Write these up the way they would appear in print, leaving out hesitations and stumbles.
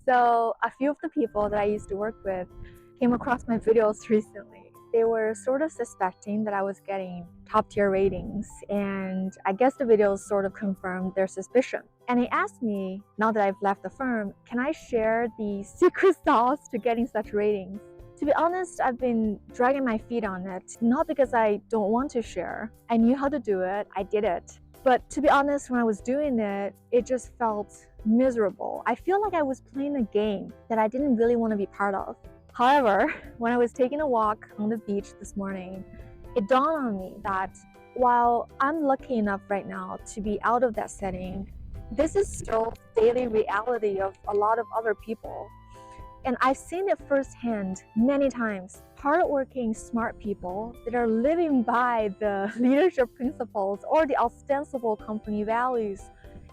So a few of the people that I used to work with came across my videos recently. They were sort of suspecting that I was getting top tier ratings, and I guess the videos sort of confirmed their suspicion. And they asked me, now that I've left the firm, can I share the secret sauce to getting such ratings? To be honest, I've been dragging my feet on it, not because I don't want to share. I knew how to do it, I did it. But to be honest, when I was doing it, it just felt miserable. I feel like I was playing a game that I didn't really want to be part of. However, when I was taking a walk on the beach this morning, it dawned on me that while I'm lucky enough right now to be out of that setting, this is still daily reality of a lot of other people. And I've seen it firsthand many times. Hardworking, smart people that are living by the leadership principles or the ostensible company values,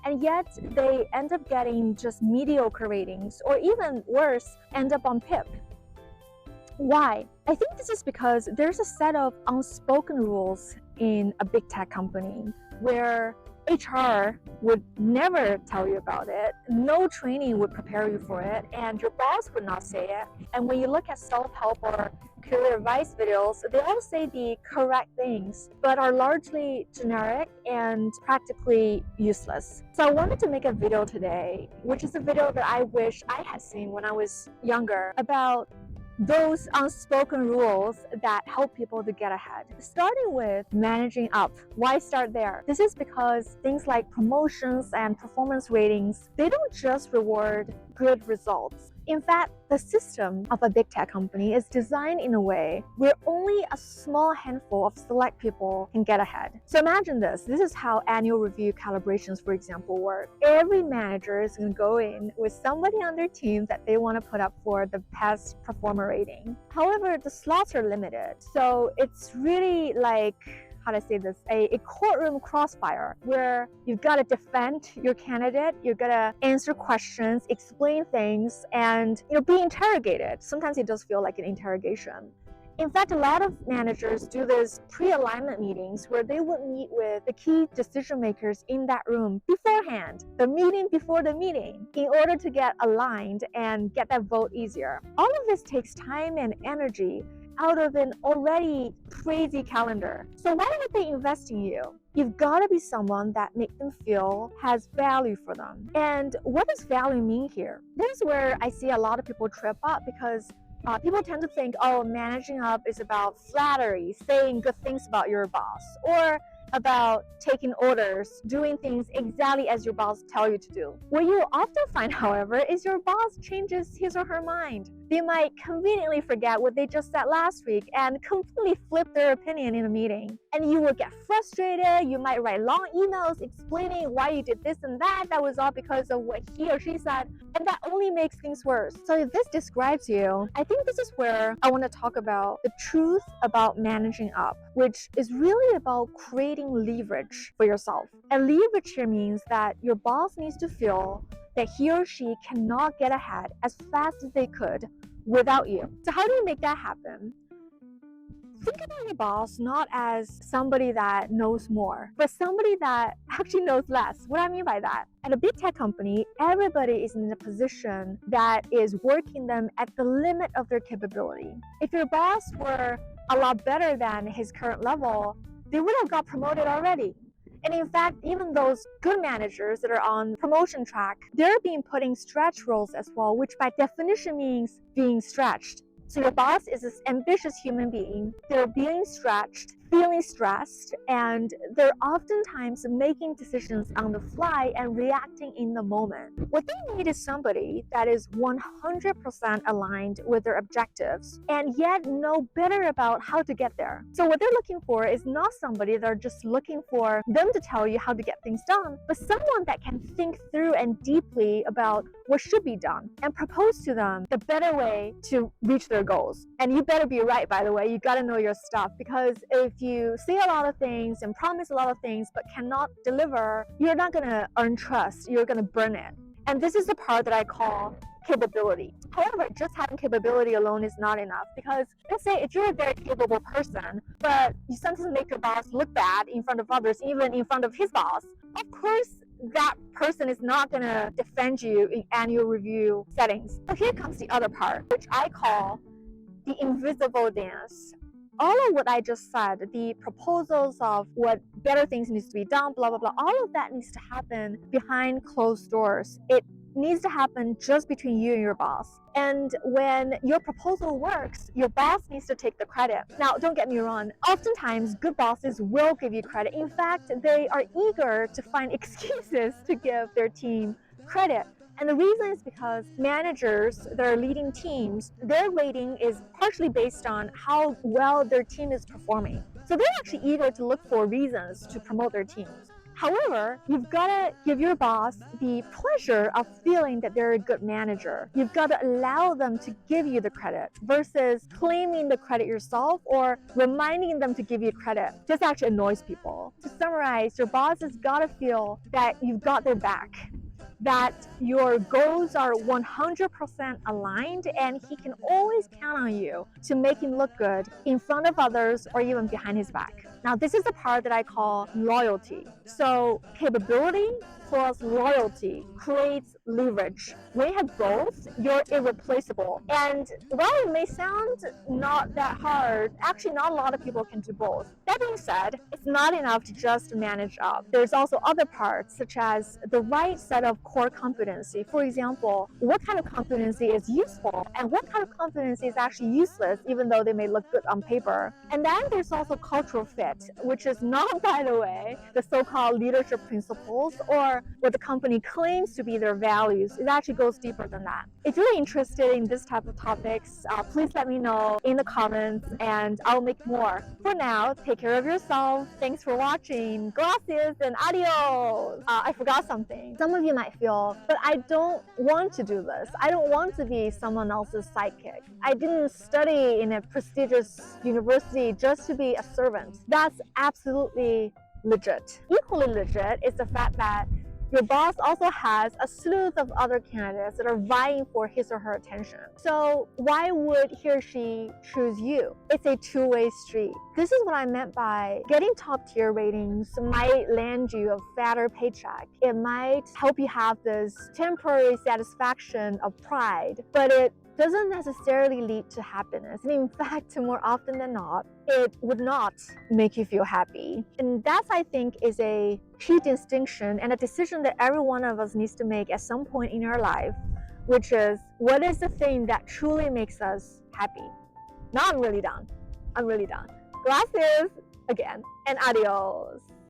and yet they end up getting just mediocre ratings, or even worse, end up on PIP. Why? I think this is because there's a set of unspoken rules in a big tech company where HR would never tell you about it, no training would prepare you for it, and your boss would not say it. And when you look at self-help or career advice videos, they all say the correct things, but are largely generic and practically useless. So I wanted to make a video today, which is a video that I wish I had seen when I was younger, about those unspoken rules that help people to get ahead. Starting with managing up. Why start there? This is because things like promotions and performance ratings, they don't just reward good results. In fact, the system of a big tech company is designed in a way where only a small handful of select people can get ahead. So imagine this. This is how annual review calibrations, for example, work. Every manager is going to go in with somebody on their team that they want to put up for the best performer rating. However, the slots are limited. So it's really like, how to say this, a courtroom crossfire where you've got to defend your candidate, you've got to answer questions, explain things, and be interrogated. Sometimes it does feel like an interrogation. In fact, a lot of managers do this pre-alignment meetings where they would meet with the key decision makers in that room beforehand, the meeting before the meeting, in order to get aligned and get that vote easier. All of this takes time and energy out of an already crazy calendar. So why would they invest in you? You've got to be someone that makes them feel has value for them. And what does value mean here? This is where I see a lot of people trip up, because people tend to think, oh, managing up is about flattery, saying good things about your boss, or about taking orders, doing things exactly as your boss tells you to do. What you often find, however, is your boss changes his or her mind. They might conveniently forget what they just said last week and completely flip their opinion in a meeting. And you will get frustrated. You might write long emails explaining why you did this and that. That was all because of what he or she said. And that only makes things worse. So if this describes you, I think this is where I want to talk about the truth about managing up, which is really about creating leverage for yourself. And leverage here means that your boss needs to feel that he or she cannot get ahead as fast as they could without you. So how do you make that happen? Think about your boss not as somebody that knows more, but somebody that actually knows less. What do I mean by that? At a big tech company, everybody is in a position that is working them at the limit of their capability. If your boss were a lot better than his current level, they would have got promoted already. And in fact, even those good managers that are on promotion track, they're being put in stretch roles as well, which by definition means being stretched. So your boss is this ambitious human being. They're being stretched, feeling stressed, and they're oftentimes making decisions on the fly and reacting in the moment. What they need is somebody that is 100% aligned with their objectives and yet know better about how to get there. So what they're looking for is not somebody that are just looking for them to tell you how to get things done, but someone that can think through and deeply about what should be done and propose to them the better way to reach their goals. And you better be right, by the way. You got to know your stuff, because if you say a lot of things and promise a lot of things but cannot deliver, you're not going to earn trust. You're going to burn it. And this is the part that I call capability. However, just having capability alone is not enough, because let's say if you're a very capable person, but you sometimes make your boss look bad in front of others, even in front of his boss, of course that person is not going to defend you in annual review settings. But here comes the other part, which I call the invisible dance. All of what I just said, the proposals of what better things needs to be done, blah, blah, blah, all of that needs to happen behind closed doors. It needs to happen just between you and your boss. And when your proposal works, your boss needs to take the credit. Now, don't get me wrong. Oftentimes, good bosses will give you credit. In fact, they are eager to find excuses to give their team credit. And the reason is because managers that are leading teams, their rating is partially based on how well their team is performing. So they're actually eager to look for reasons to promote their teams. However, you've got to give your boss the pleasure of feeling that they're a good manager. You've got to allow them to give you the credit versus claiming the credit yourself or reminding them to give you credit. Just actually annoys people. To summarize, your boss has got to feel that you've got their back, that your goals are 100% aligned, and he can always count on you to make him look good in front of others or even behind his back. Now, this is the part that I call loyalty. So capability plus loyalty creates leverage. When you have both, you're irreplaceable. And while it may sound not that hard, actually not a lot of people can do both. That being said, it's not enough to just manage up. There's also other parts, such as the right set of core competency. For example, what kind of competency is useful and what kind of competency is actually useless, even though they may look good on paper. And then there's also cultural fit, which is not, by the way, the so-called leadership principles or what the company claims to be their values. It actually goes deeper than that. If you're interested in this type of topics, please let me know in the comments and I'll make more. For now, take care of yourself. Thanks for watching. Gracias and adios. I forgot something. Some of you might feel, but I don't want to do this. I don't want to be someone else's sidekick. I didn't study in a prestigious university just to be a servant. That's absolutely legit. Equally legit is the fact that your boss also has a slew of other candidates that are vying for his or her attention. So why would he or she choose you? It's a two-way street. This is what I meant by getting top tier ratings might land you a fatter paycheck. It might help you have this temporary satisfaction of pride, but it doesn't necessarily lead to happiness. And in fact, more often than not, it would not make you feel happy. And that, I think, is a key distinction and a decision that every one of us needs to make at some point in our life, which is, what is the thing that truly makes us happy? Now I'm really done. Gracias again and adios.